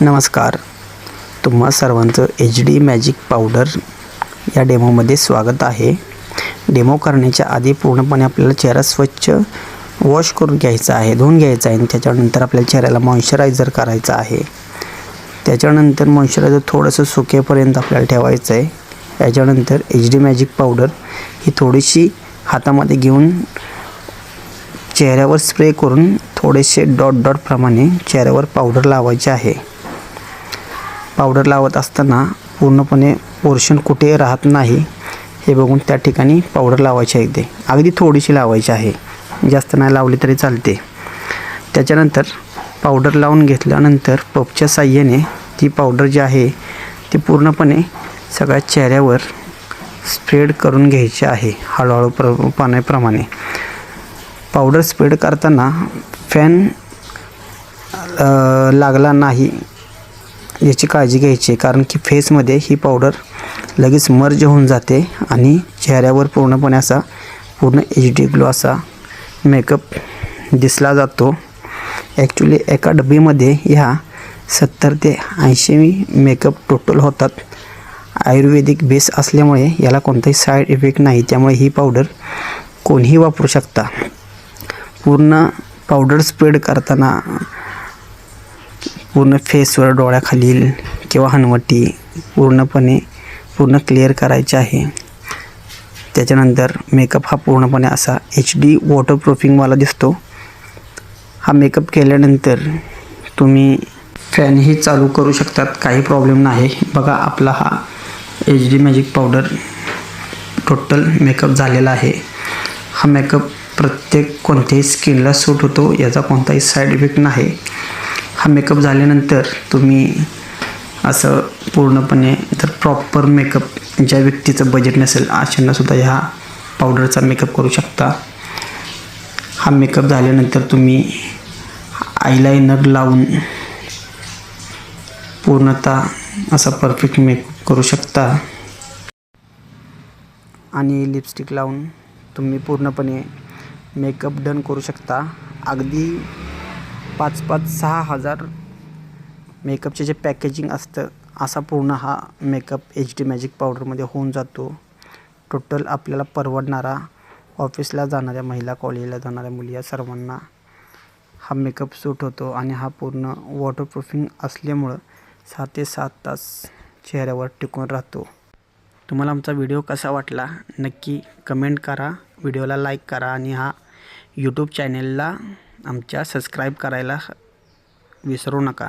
नमस्कार, तुम्हा सर्वांचं HD मॅजिक पावडर या डेमोमध्ये स्वागत आहे। डेमो करण्याच्या आधी पूर्णपणे आपल्याला चेहरा स्वच्छ वॉश करून घ्यायचा आहे, धुवून घ्यायचा आहे आणि त्याच्यानंतर आपल्या चेहऱ्याला मॉइश्चरायझर करायचा आहे। त्याच्यानंतर मॉइश्चरायझर थोडंसं सुकेपर्यंत आपल्याला ठेवायचं आहे। याच्यानंतर HD मॅजिक पावडर ही थोडीशी हातामध्ये घेऊन चेहऱ्यावर स्प्रे करून थोडेसे डॉट प्रमाणे चेहऱ्यावर पावडर लावायचे आहे। पावडर लावत असताना पूर्णपणे पोर्शन कुठे राहत नाही हे बघून त्या ठिकाणी पावडर लावायची आहे। ते अगदी थोडीशी लावायची आहे, जास्त नाही लावली तरी चालते। त्याच्यानंतर पावडर लावून घेतल्यानंतर पफच्या साहाय्याने ती पावडर जी आहे ती पूर्णपणे सगळ्या चेहऱ्यावर स्प्रेड करून घ्यायची आहे हळूहळू पाण्याप्रमाणे। पावडर स्प्रेड करताना फॅन लागला नाही याची काळजी घ्यायची, कारण की फेसमध्ये ही पावडर लगेच मर्ज होऊन जाते आणि चेहऱ्यावर पूर्णपणे असा पूर्ण HD ग्लो असा मेकअप दिसला जातो। ॲक्च्युली एका डब्बीमध्ये ह्या 70 ते 80 मेकअप टोटल होतात। आयुर्वेदिक बेस असल्यामुळे याला कोणताही साईड इफेक्ट नाही, त्यामुळे ही पावडर कोणीही वापरू शकता। पूर्ण पावडर स्प्रेड करताना पूर्ण फेसवर, डोळ्याखालील किंवा हनवटी पूर्ण क्लिअर करायचे आहे। त्याच्यानंतर मेकअप हा पूर्णपणे असा HD वॉटरप्रूफिंगवाला दिसतो। हा मेकअप केल्यानंतर तुम्ही फॅनही चालू करू शकतात, काही प्रॉब्लेम नाही। बघा, आपला हा HD magic powder total makeup झालेला आहे। हा मेकअप प्रत्येक कोणत्याही स्किनला सूट होतो, याचा कोणताही साईड इफेक्ट नाही। हा मेकअप झाल्यानंतर तुम्ही असं पूर्णपणे जर प्रॉपर मेकअप ज्या व्यक्तीचं बजेट नसेल अशांनासुद्धा ह्या पावडरचा मेकअप करू शकता। हा मेकअप झाल्यानंतर तुम्ही आयलाइनर लावून पूर्णतः असा परफेक्ट मेकअप करू शकता आणि लिपस्टिक लावून तुम्ही पूर्णपणे मेकअप डन करू शकता। अगदी 5,000-6,000 हजार मेकअपचे जे पॅकेजिंग असतं असा पूर्ण हा मेकअप HD मॅजिक पावडरमध्ये होऊन जातो। टोटल आपल्याला परवडणारा, ऑफिसला जाणाऱ्या महिला, कॉलेजला जाणाऱ्या मुली या सर्वांना हा मेकअप सूट होतो आणि हा पूर्ण वॉटरप्रूफिंग असल्यामुळं 6 ते 7 तास चेहऱ्यावर टिकून राहतो। तुम्हाला आमचा व्हिडिओ कसा वाटला नक्की कमेंट करा, व्हिडिओला लाईक करा आणि हा यूट्यूब चॅनेलला आमच्या सबस्क्राईब करायला विसरू नका।